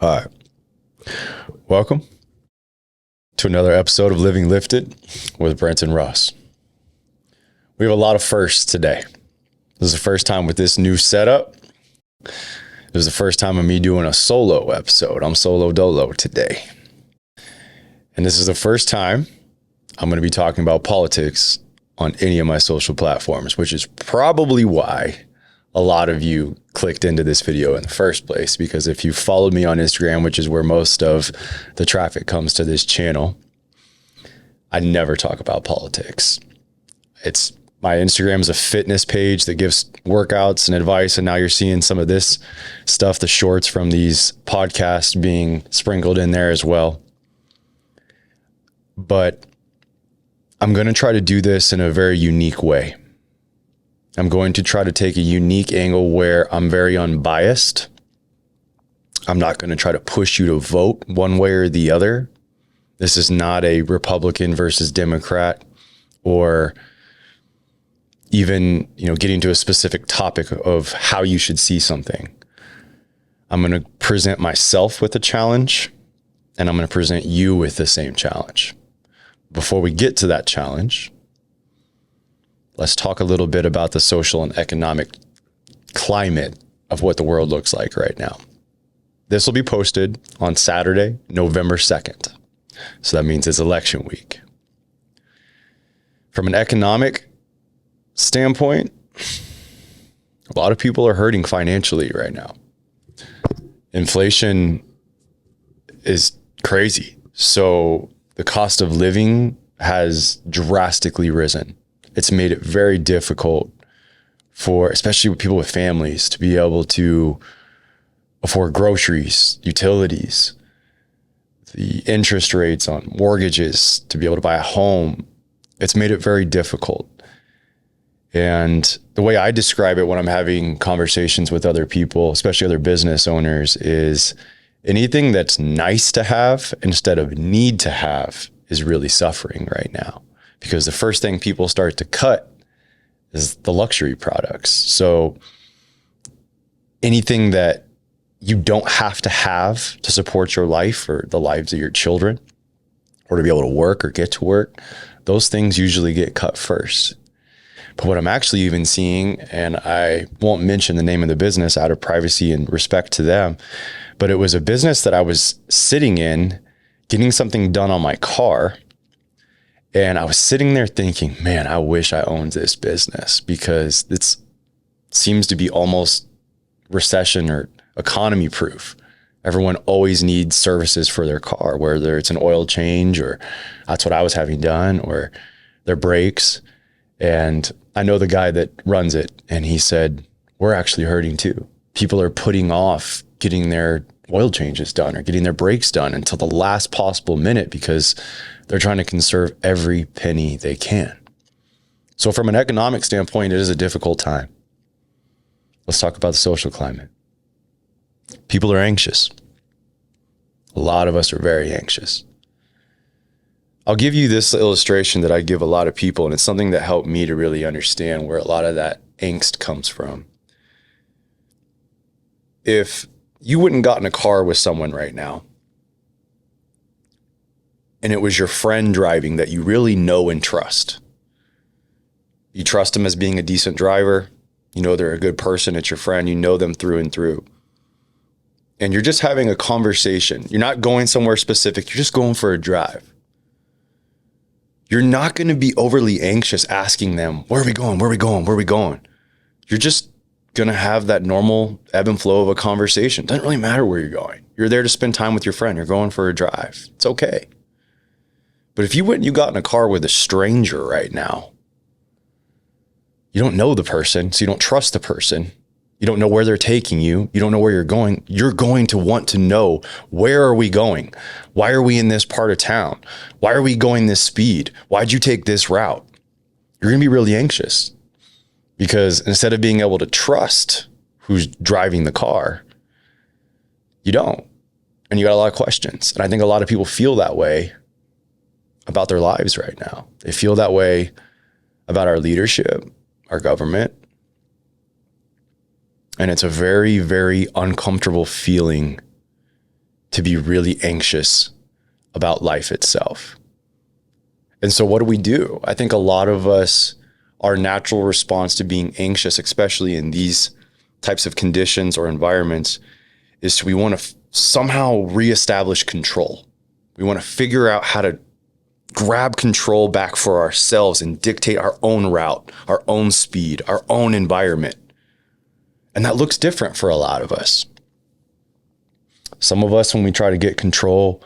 All right. Welcome to another episode of Living Lifted with Brenton Ross. We have a lot of firsts today. This is the first time with this new setup. This is the first time of me doing a solo episode. I'm solo dolo today. And this is the first time I'm going to be talking about politics on any of my social platforms, which is probably why a lot of you clicked into this video in the first place, because if you followed me on Instagram, which is where most of the traffic comes to this channel, I never talk about politics. My Instagram is a fitness page that gives workouts and advice. And now you're seeing some of this stuff, the shorts from these podcasts being sprinkled in there as well. But I'm going to try to do this in a very unique way. I'm going to try to take a unique angle where I'm very unbiased. I'm not going to try to push you to vote one way or the other. This is not a Republican versus Democrat or even, getting to a specific topic of how you should see something. I'm going to present myself with a challenge, and I'm going to present you with the same challenge. Before we get to that challenge, let's talk a little bit about the social and economic climate of what the world looks like right now. This will be posted on Saturday, November 2nd. So that means it's election week. From an economic standpoint, a lot of people are hurting financially right now. Inflation is crazy. So the cost of living has drastically risen. It's made it very difficult for, especially with people with families, to be able to afford groceries, utilities, the interest rates on mortgages, to be able to buy a home. It's made it very difficult. And the way I describe it when I'm having conversations with other people, especially other business owners, is anything that's nice to have instead of need to have is really suffering right now. Because the first thing people start to cut is the luxury products. So anything that you don't have to support your life or the lives of your children, or to be able to work or get to work, those things usually get cut first. But what I'm actually even seeing, and I won't mention the name of the business out of privacy and respect to them, but it was a business that I was sitting in, getting something done on my car. And I was sitting there thinking, man, I wish I owned this business, because it seems to be almost recession or economy proof. Everyone always needs services for their car, whether it's an oil change, or that's what I was having done, or their brakes. And I know the guy that runs it, and he said, we're actually hurting too. People are putting off getting their oil changes done or getting their brakes done until the last possible minute, because they're trying to conserve every penny they can. So from an economic standpoint, it is a difficult time. Let's talk about the social climate. People are anxious. A lot of us are very anxious. I'll give you this illustration that I give a lot of people, and it's something that helped me to really understand where a lot of that angst comes from. If you went and got in a car with someone right now, and it was your friend driving that you really know and trust. You trust them as being a decent driver. You know they're a good person. It's your friend. You know them through and through. And you're just having a conversation. You're not going somewhere specific. You're just going for a drive. You're not going to be overly anxious asking them, where are we going? Where are we going? Where are we going? You're just going to have that normal ebb and flow of a conversation. Doesn't really matter where you're going. You're there to spend time with your friend. You're going for a drive. It's okay. But if you went and you got in a car with a stranger right now, you don't know the person, so you don't trust the person. You don't know where they're taking you. You don't know where you're going. You're going to want to know, where are we going? Why are we in this part of town? Why are we going this speed? Why'd you take this route? You're going to be really anxious, because instead of being able to trust who's driving the car, you don't. And you got a lot of questions. And I think a lot of people feel that way about their lives right now. They feel that way about our leadership, our government. And it's a very, very uncomfortable feeling to be really anxious about life itself. And so what do? I think a lot of us, our natural response to being anxious, especially in these types of conditions or environments, is we want to somehow reestablish control. We want to figure out how to grab control back for ourselves and dictate our own route, our own speed, our own environment. And that looks different for a lot of us. Some of us, when we try to get control,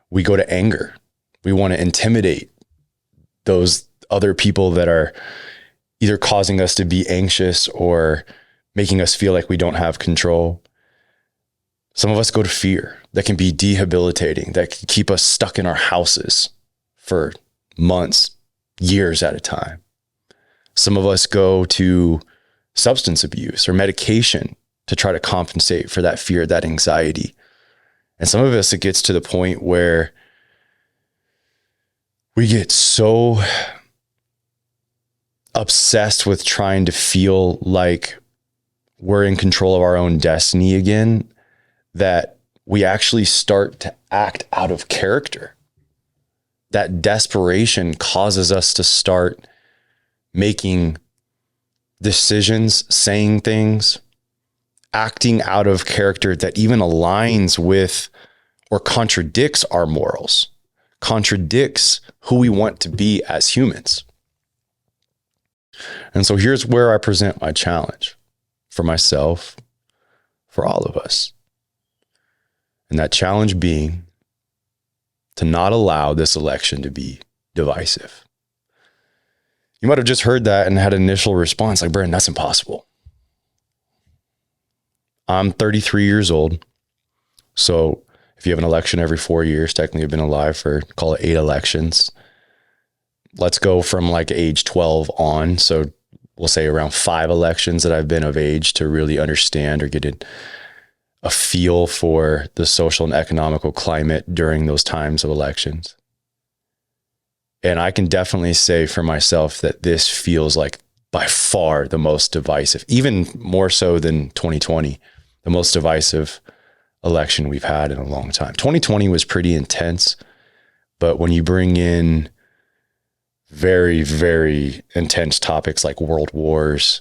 we go to anger. We want to intimidate those other people that are either causing us to be anxious or making us feel like we don't have control. Some of us go to fear. That can be debilitating. That can keep us stuck in our houses for months, years at a time. Some of us go to substance abuse or medication to try to compensate for that fear, that anxiety. And some of us, it gets to the point where we get so obsessed with trying to feel like we're in control of our own destiny again, that we actually start to act out of character. That desperation causes us to start making decisions, saying things, acting out of character that even aligns with or contradicts our morals, contradicts who we want to be as humans. And so here's where I present my challenge for myself, for all of us. And that challenge being to not allow this election to be divisive. You might have just heard that and had an initial response like, Brenton, that's impossible. I'm 33 years old. So if you have an election every 4 years, technically I've been alive for, call it 8 elections. Let's go from like age 12 on. So we'll say around 5 elections that I've been of age to really understand or get a feel for the social and economical climate during those times of elections. And I can definitely say for myself that this feels like by far the most divisive, even more so than 2020, the most divisive election we've had in a long time. 2020 was pretty intense, but when you bring in very, very intense topics like world wars,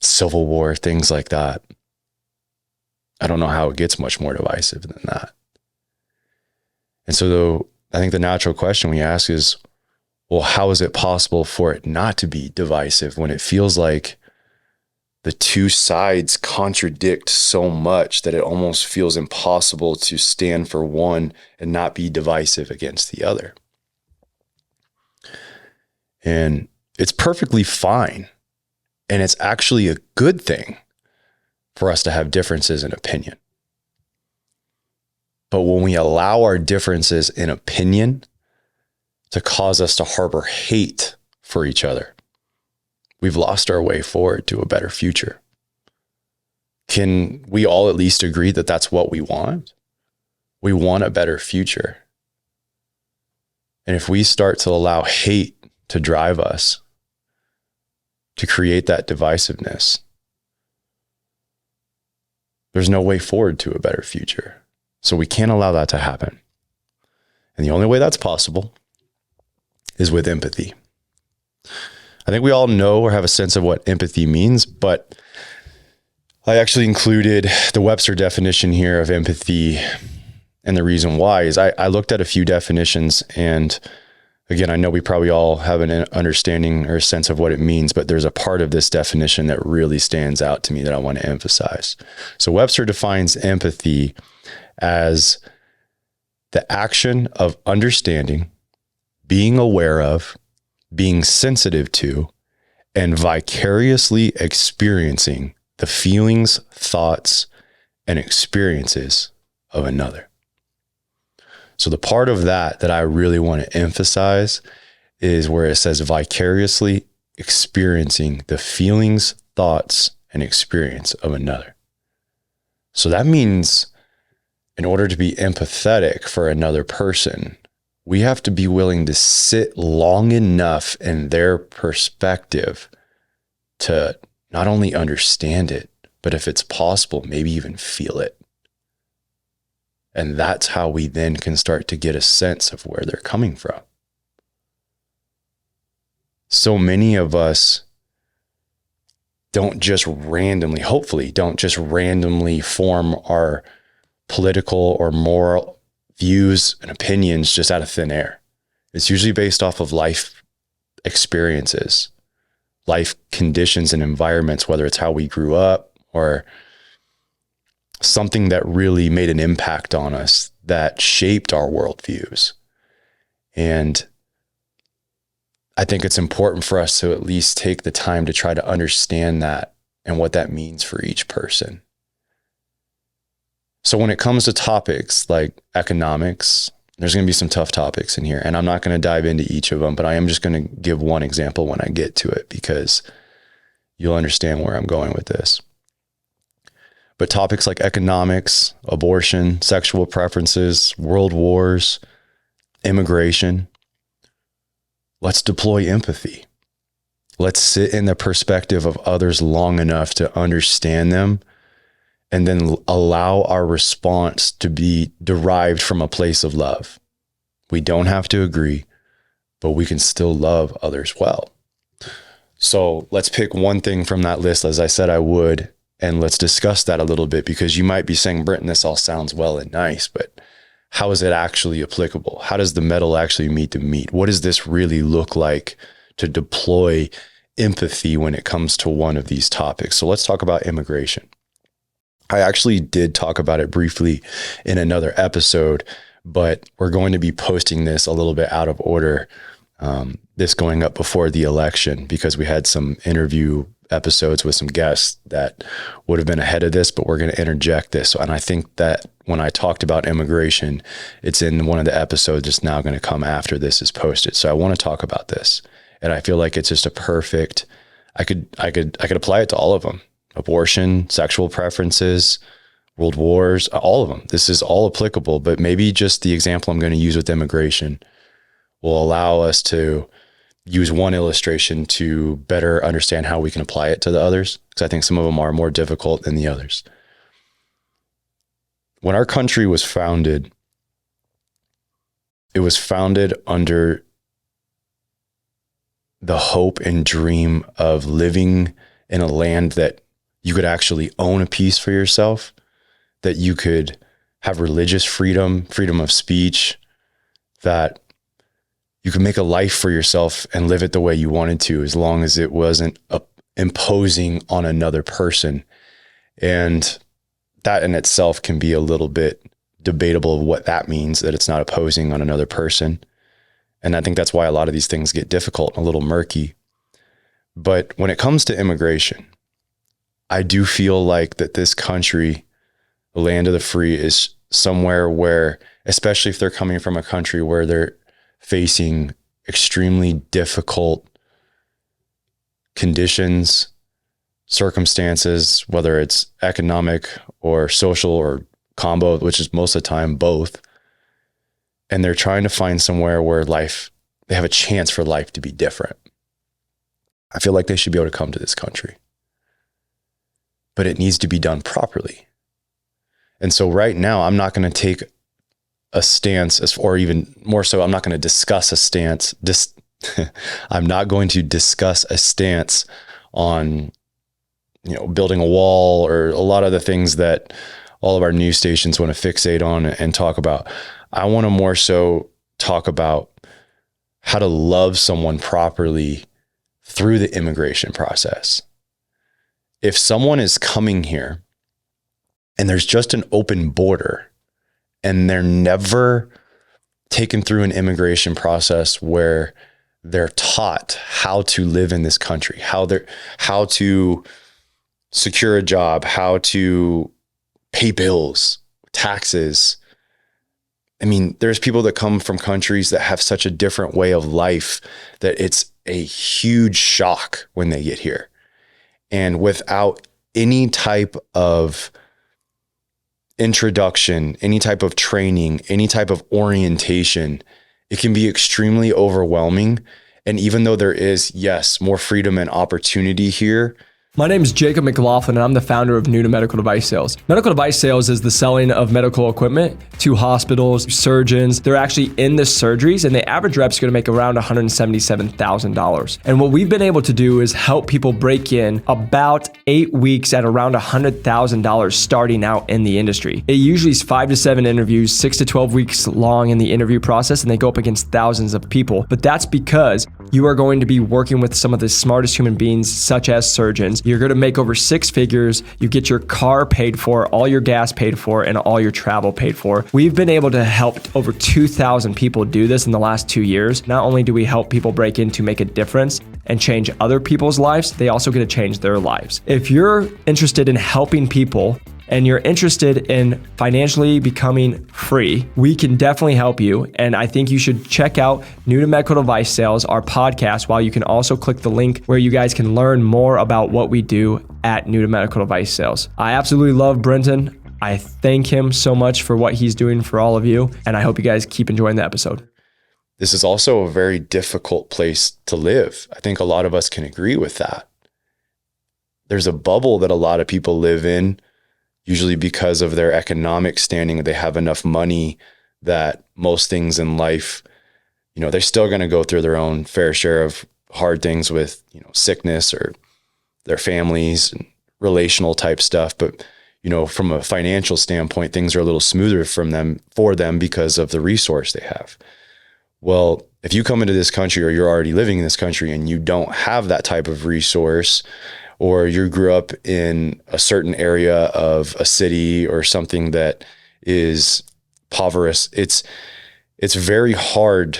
civil war, things like that, I don't know how it gets much more divisive than that. And so I think the natural question we ask is, well, how is it possible for it not to be divisive when it feels like the two sides contradict so much that it almost feels impossible to stand for one and not be divisive against the other? And it's perfectly fine. And it's actually a good thing for us to have differences in opinion. But when we allow our differences in opinion to cause us to harbor hate for each other, we've lost our way forward to a better future. Can we all at least agree that that's what we want? We want a better future. And if we start to allow hate to drive us, to create that divisiveness, there's no way forward to a better future. So we can't allow that to happen. And the only way that's possible is with empathy. I think we all know or have a sense of what empathy means, but I actually included the Webster definition here of empathy. And the reason why is I looked at a few definitions, and again, I know we probably all have an understanding or a sense of what it means, but there's a part of this definition that really stands out to me that I want to emphasize. So Webster defines empathy as the action of understanding, being aware of, being sensitive to, and vicariously experiencing the feelings, thoughts, and experiences of another. So the part of that I really want to emphasize is where it says vicariously experiencing the feelings, thoughts, and experience of another. So that means in order to be empathetic for another person, we have to be willing to sit long enough in their perspective to not only understand it, but if it's possible, maybe even feel it. And that's how we then can start to get a sense of where they're coming from. So many of us hopefully don't just randomly form our political or moral views and opinions just out of thin air. It's usually based off of life experiences, life conditions and environments, whether it's how we grew up or something that really made an impact on us that shaped our worldviews. And I think it's important for us to at least take the time to try to understand that and what that means for each person. So when it comes to topics like economics, there's going to be some tough topics in here, and I'm not going to dive into each of them, but I am just going to give one example when I get to it because you'll understand where I'm going with this. But topics like economics, abortion, sexual preferences, world wars, immigration, let's deploy empathy. Let's sit in the perspective of others long enough to understand them and then allow our response to be derived from a place of love. We don't have to agree, but we can still love others well. So let's pick one thing from that list, as I said I would, and let's discuss that a little bit, because you might be saying, Brenton, this all sounds well and nice, but how is it actually applicable? How does the metal actually meet the meat? What does this really look like to deploy empathy when it comes to one of these topics? So let's talk about immigration. I actually did talk about it briefly in another episode, but we're going to be posting this a little bit out of order, this going up before the election, because we had some interview episodes with some guests that would have been ahead of this, but we're going to interject this. And I think that when I talked about immigration, it's in one of the episodes that's now going to come after this is posted. So I want to talk about this. And I feel like it's just a perfect, I could apply it to all of them. Abortion, sexual preferences, world wars, all of them. This is all applicable, but maybe just the example I'm going to use with immigration will allow us to use one illustration to better understand how we can apply it to the others, because I think some of them are more difficult than the others. When our country was founded, it was founded under the hope and dream of living in a land that you could actually own a piece for yourself, that you could have religious freedom, freedom of speech, that you could make a life for yourself and live it the way you wanted to, as long as it wasn't imposing on another person. And that in itself can be a little bit debatable of what that means, that it's not opposing on another person. And I think that's why a lot of these things get difficult, a little murky. But when it comes to immigration, I do feel like that this country, the land of the free, is somewhere where, especially if they're coming from a country where they're facing extremely difficult conditions, circumstances, whether it's economic or social or combo, which is most of the time both. And they're trying to find somewhere where they have a chance for life to be different. I feel like they should be able to come to this country, but it needs to be done properly. And so right now, I'm not going to take a stance, or even more so, I'm not going to discuss a stance. I'm not going to discuss a stance on, building a wall or a lot of the things that all of our news stations want to fixate on and talk about. I want to more so talk about how to love someone properly through the immigration process. If someone is coming here and there's just an open border and they're never taken through an immigration process where they're taught how to live in this country, how to secure a job, how to pay bills, taxes. I mean, there's people that come from countries that have such a different way of life that it's a huge shock when they get here. And without any type of introduction, any type of training, any type of orientation, it can be extremely overwhelming. And even though there is, yes, more freedom and opportunity here. My name is Jacob McLaughlin, and I'm the founder of New to Medical Device Sales. Medical device sales is the selling of medical equipment to hospitals, surgeons. They're actually in the surgeries, and the average rep's going to make around $177,000. And what we've been able to do is help people break in about 8 weeks at around $100,000 starting out in the industry. It usually is 5 to 7 interviews, 6 to 12 weeks long in the interview process, and they go up against thousands of people. But that's because you are going to be working with some of the smartest human beings, such as surgeons. You're going to make over 6 figures. You get your car paid for, all your gas paid for, and all your travel paid for. We've been able to help over 2,000 people do this in the last 2 years. Not only do we help people break in to make a difference and change other people's lives, they also get to change their lives. If you're interested in helping people and you're interested in financially becoming free, we can definitely help you. And I think you should check out New to Medical Device Sales, our podcast, while you can also click the link where you guys can learn more about what we do at New to Medical Device Sales. I absolutely love Brenton. I thank him so much for what he's doing for all of you. And I hope you guys keep enjoying the episode. This is also a very difficult place to live. I think a lot of us can agree with that. There's a bubble that a lot of people live in, usually because of their economic standing. They have enough money that most things in life, they're still going to go through their own fair share of hard things with, sickness or their families and relational type stuff. But, from a financial standpoint, things are a little smoother for them because of the resource they have. Well, if you come into this country or you're already living in this country and you don't have that type of resource, or you grew up in a certain area of a city or something that is impoverished, it's very hard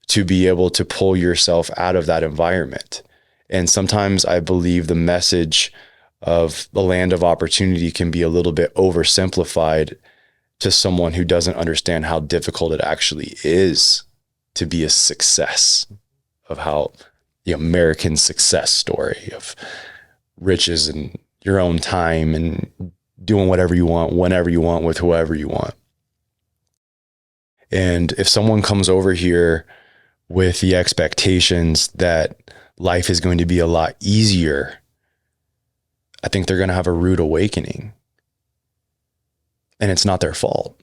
to be able to pull yourself out of that environment. And sometimes I believe the message of the land of opportunity can be a little bit oversimplified to someone who doesn't understand how difficult it actually is to be a success, of how the American success story of riches and your own time and doing whatever you want, whenever you want, with whoever you want. And if someone comes over here with the expectations that life is going to be a lot easier, I think they're going to have a rude awakening. And it's not their fault.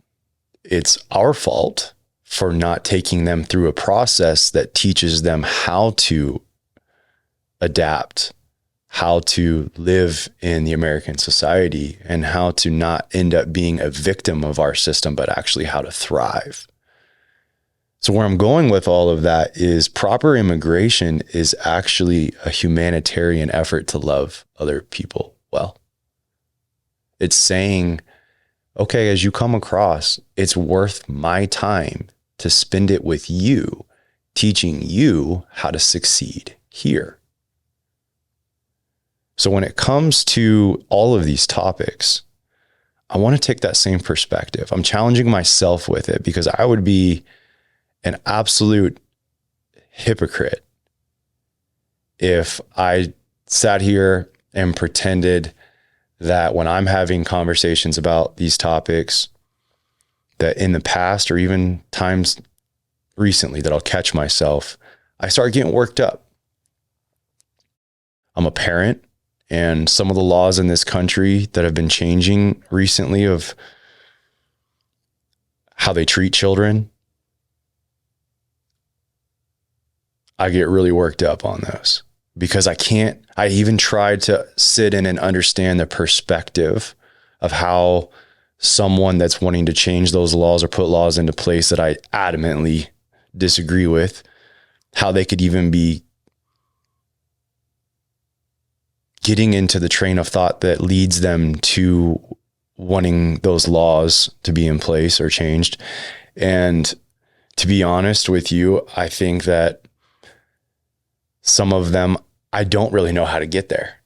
It's our fault for not taking them through a process that teaches them how to adapt, how to live in the American society, and how to not end up being a victim of our system, but actually how to thrive. So where I'm going with all of that is proper immigration is actually a humanitarian effort to love other people well. It's saying, okay, as you come across, it's worth my time to spend it with you, teaching you how to succeed here. So when it comes to all of these topics, I want to take that same perspective. I'm challenging myself with it because I would be an absolute hypocrite if I sat here and pretended that when I'm having conversations about these topics, that in the past or even times recently that I'll catch myself, I start getting worked up. I'm a parent, and some of the laws in this country that have been changing recently of how they treat children, I get really worked up on those because I even tried to sit in and understand the perspective of how someone that's wanting to change those laws or put laws into place that I adamantly disagree with, how they could even be getting into the train of thought that leads them to wanting those laws to be in place or changed. And to be honest with you, I think that some of them, I don't really know how to get there.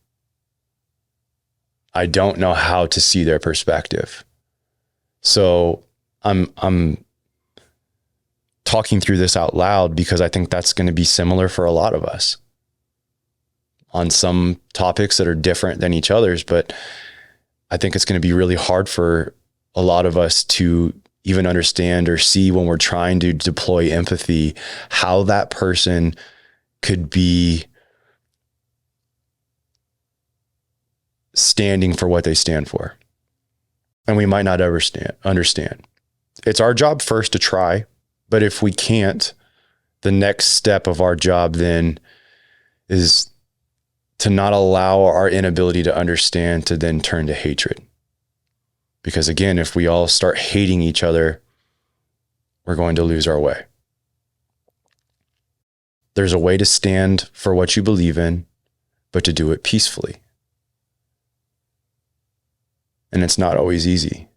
I don't know how to see their perspective. So I'm talking through this out loud because I think that's going to be similar for a lot of us on some topics that are different than each other's. But I think it's going to be really hard for a lot of us to even understand or see when we're trying to deploy empathy, how that person could be standing for what they stand for. And we might not ever understand. it's our job first to try, but if we can't, the next step of our job then is to not allow our inability to understand to then turn to hatred. Because again, if we all start hating each other, we're going to lose our way. There's a way to stand for what you believe in, but to do it peacefully. And it's not always easy.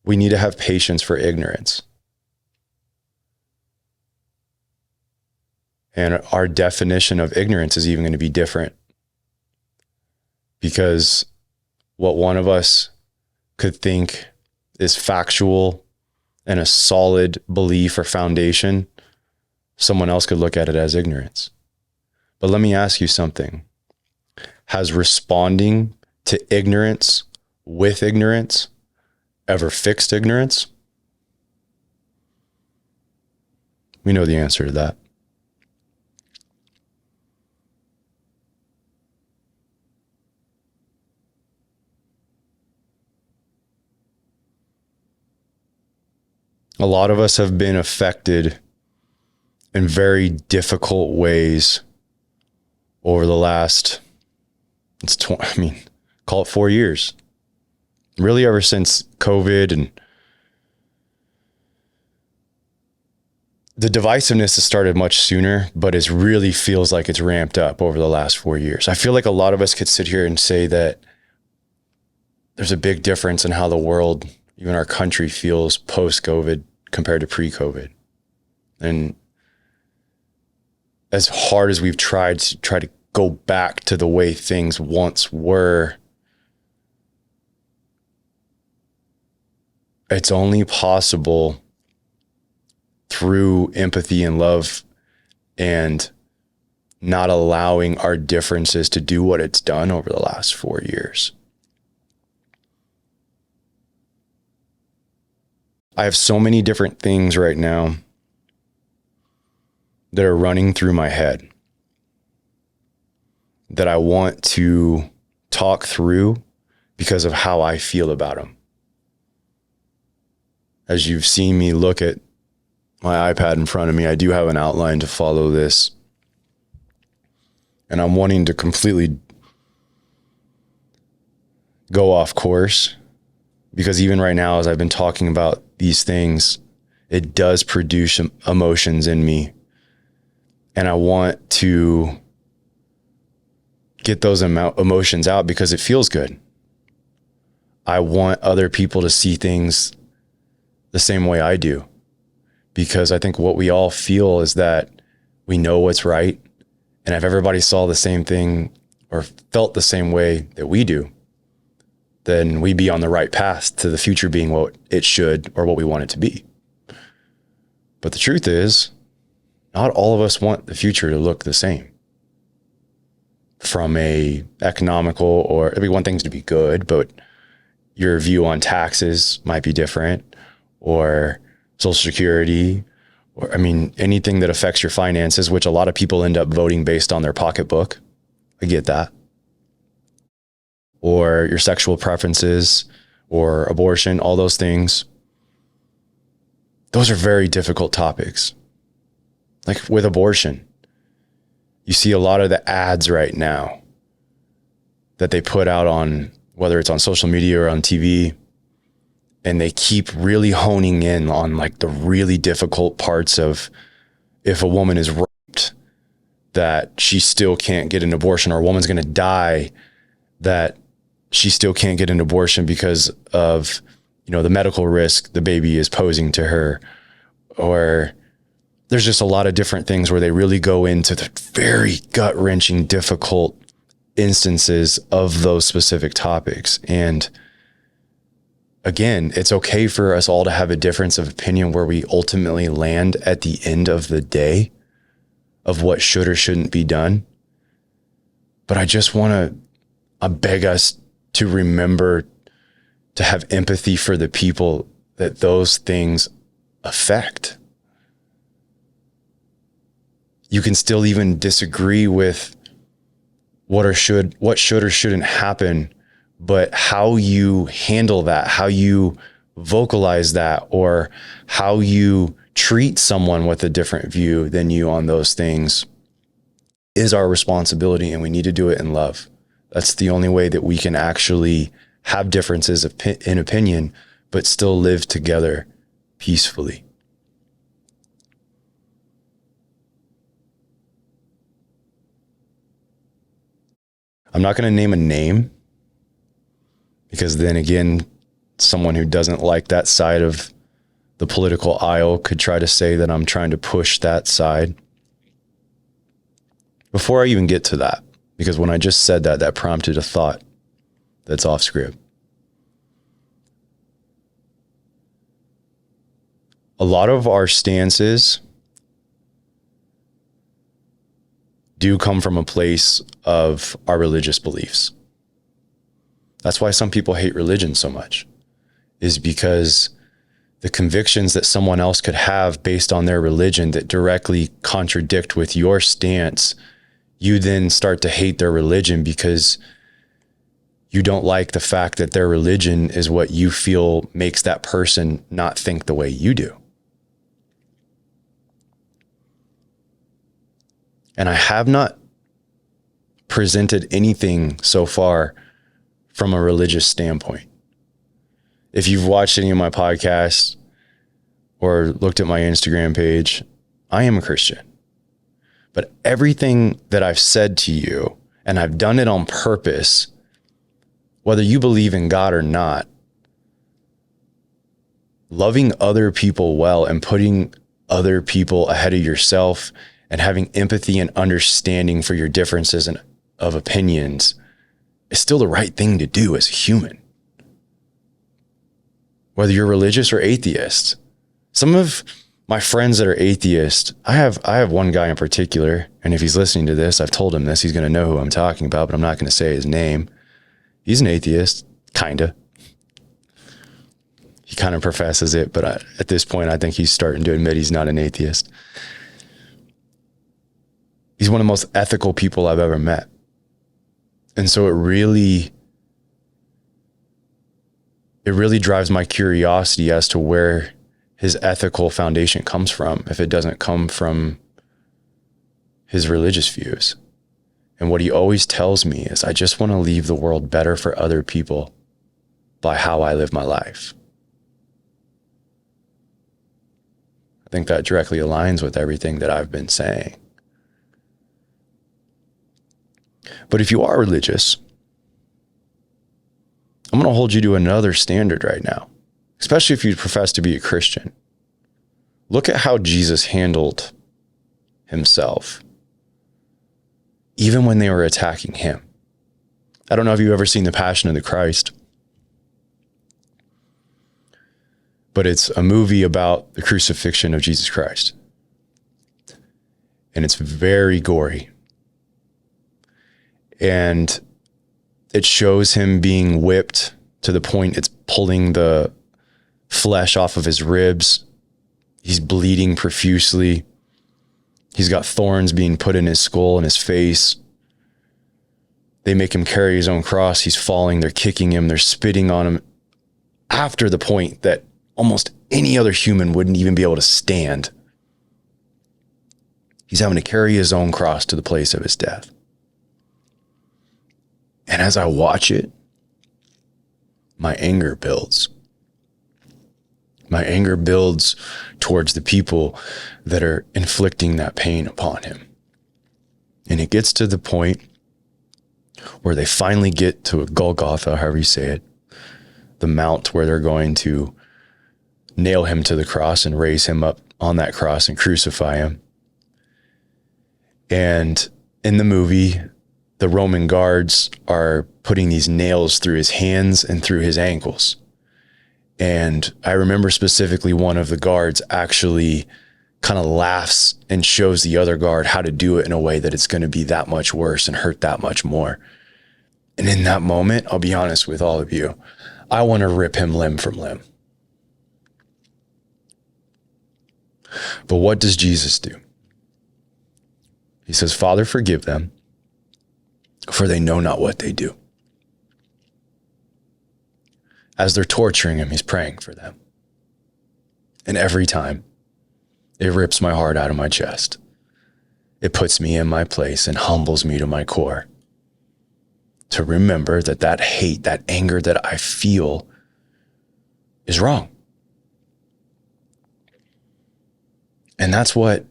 We need to have patience for ignorance. And our definition of ignorance is even going to be different, because what one of us could think is factual and a solid belief or foundation, someone else could look at it as ignorance. But let me ask you something. Has responding to ignorance with ignorance ever fixed ignorance? We know the answer to that. A lot of us have been affected in very difficult ways over the last, call it 4 years. Really ever since COVID, and the divisiveness has started much sooner, but it really feels like it's ramped up over the last 4 years. I feel like a lot of us could sit here and say that there's a big difference in how the world, even our country, feels post-COVID compared to pre-COVID. And as hard as we've tried to go back to the way things once were, it's only possible through empathy and love and not allowing our differences to do what it's done over the last 4 years. I have so many different things right now that are running through my head that I want to talk through because of how I feel about them. As you've seen me look at my iPad in front of me, I do have an outline to follow this. And I'm wanting to completely go off course, because even right now, as I've been talking about these things, it does produce emotions in me. And I want to get those emotions out because it feels good. I want other people to see things the same way I do, because I think what we all feel is that we know what's right. And if everybody saw the same thing or felt the same way that we do, then we'd be on the right path to the future being what it should or what we want it to be. But the truth is, not all of us want the future to look the same. From a economical, or we want things to be good, but your view on taxes might be different, or Social Security, or anything that affects your finances, which a lot of people end up voting based on their pocketbook. I get that. Or your sexual preferences, or abortion, all those things. Those are very difficult topics. Like with abortion, you see a lot of the ads right now that they put out on, whether it's on social media or on TV, and they keep really honing in on like the really difficult parts of, if a woman is raped, that she still can't get an abortion, or a woman's going to die, that she still can't get an abortion because of, the medical risk the baby is posing to her. Or there's just a lot of different things where they really go into the very gut-wrenching, difficult instances of those specific topics. And again, it's okay for us all to have a difference of opinion where we ultimately land at the end of the day of what should or shouldn't be done. But I just want to beg us to remember to have empathy for the people that those things affect. You can still even disagree with what should or shouldn't happen, but how you handle that, how you vocalize that, or how you treat someone with a different view than you on those things is our responsibility, and we need to do it in love. That's the only way that we can actually have differences in opinion, but still live together peacefully. I'm not going to name a name, because then again, someone who doesn't like that side of the political aisle could try to say that I'm trying to push that side. Before I even get to that, because when I just said that, that prompted a thought that's off script. A lot of our stances do come from a place of our religious beliefs. That's why some people hate religion so much, is because the convictions that someone else could have based on their religion that directly contradict with your stance, you then start to hate their religion because you don't like the fact that their religion is what you feel makes that person not think the way you do. And I have not presented anything so far from a religious standpoint. If you've watched any of my podcasts or looked at my Instagram page, I am a Christian. But everything that I've said to you, and I've done it on purpose, whether you believe in God or not, loving other people well and putting other people ahead of yourself and having empathy and understanding for your differences and of opinions is still the right thing to do as a human. Whether you're religious or atheist. Some of my friends that are atheists, I have one guy in particular, and if he's listening to this, I've told him this, he's going to know who I'm talking about, but I'm not going to say his name. He's an atheist, kinda. He kind of professes it, but at this point, I think he's starting to admit he's not an atheist. He's one of the most ethical people I've ever met. And so it really drives my curiosity as to where his ethical foundation comes from, if it doesn't come from his religious views. And what he always tells me is, I just want to leave the world better for other people by how I live my life. I think that directly aligns with everything that I've been saying. But if you are religious, I'm going to hold you to another standard right now, especially if you profess to be a Christian. Look at how Jesus handled himself, even when they were attacking him. I don't know if you've ever seen The Passion of the Christ, but it's a movie about the crucifixion of Jesus Christ. And it's very gory. And it shows him being whipped to the point it's pulling the flesh off of his ribs. He's bleeding profusely. He's got thorns being put in his skull and his face. They make him carry his own cross. He's falling. They're kicking him. They're spitting on him after the point that almost any other human wouldn't even be able to stand. He's having to carry his own cross to the place of his death. And as I watch it, my anger builds. My anger builds towards the people that are inflicting that pain upon him. And it gets to the point where they finally get to a Golgotha, however you say it, the mount where they're going to nail him to the cross and raise him up on that cross and crucify him. And in the movie, the Roman guards are putting these nails through his hands and through his ankles. And I remember specifically one of the guards actually kind of laughs and shows the other guard how to do it in a way that it's going to be that much worse and hurt that much more. And in that moment, I'll be honest with all of you, I want to rip him limb from limb. But what does Jesus do? He says, Father, forgive them, for they know not what they do. As they're torturing him, he's praying for them. And every time, it rips my heart out of my chest. It puts me in my place and humbles me to my core. To remember that that hate, that anger that I feel is wrong. And that's what,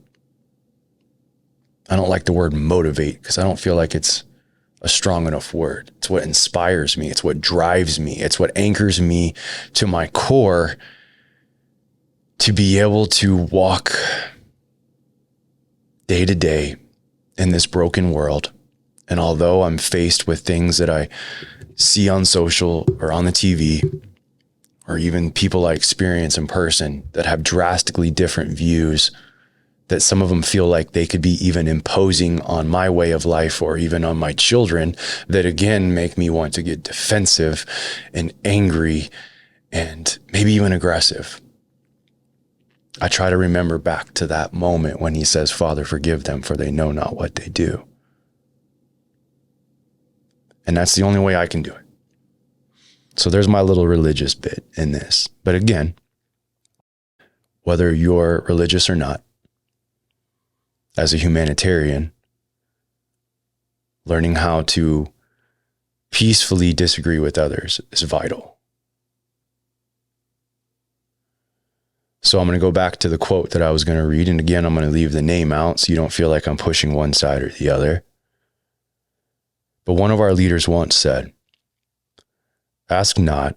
I don't like the word motivate because I don't feel like it's a strong enough word. It's what inspires me. It's what drives me. It's what anchors me to my core to be able to walk day to day in this broken world. And although I'm faced with things that I see on social or on the TV, or even people I experience in person that have drastically different views, that some of them feel like they could be even imposing on my way of life or even on my children, that again make me want to get defensive and angry and maybe even aggressive. I try to remember back to that moment when he says, Father, forgive them, for they know not what they do. And that's the only way I can do it. So there's my little religious bit in this. But again, whether you're religious or not, as a humanitarian, learning how to peacefully disagree with others is vital. So I'm going to go back to the quote that I was going to read. And again, I'm going to leave the name out so you don't feel like I'm pushing one side or the other. But one of our leaders once said, ask not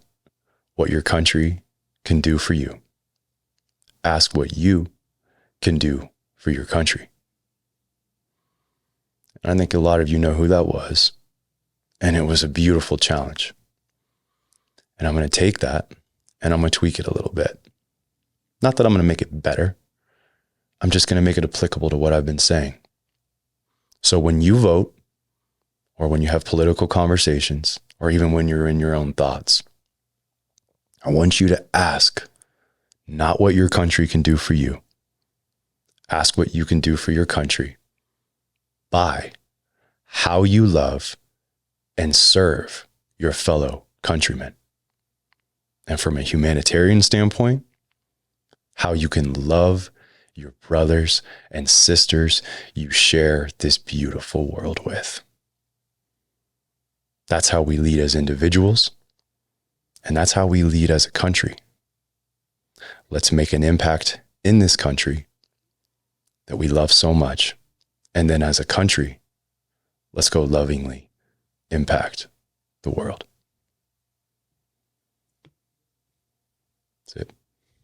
what your country can do for you. Ask what you can do for your country. And I think a lot of you know who that was. And it was a beautiful challenge. And I'm going to take that and I'm going to tweak it a little bit. Not that I'm going to make it better. I'm just going to make it applicable to what I've been saying. So when you vote, or when you have political conversations, or even when you're in your own thoughts, I want you to ask not what your country can do for you. Ask what you can do for your country by how you love and serve your fellow countrymen. And from a humanitarian standpoint, how you can love your brothers and sisters you share this beautiful world with. That's how we lead as individuals, and that's how we lead as a country. Let's make an impact in this country that we love so much, and then as a country, let's go lovingly impact the world. That's it.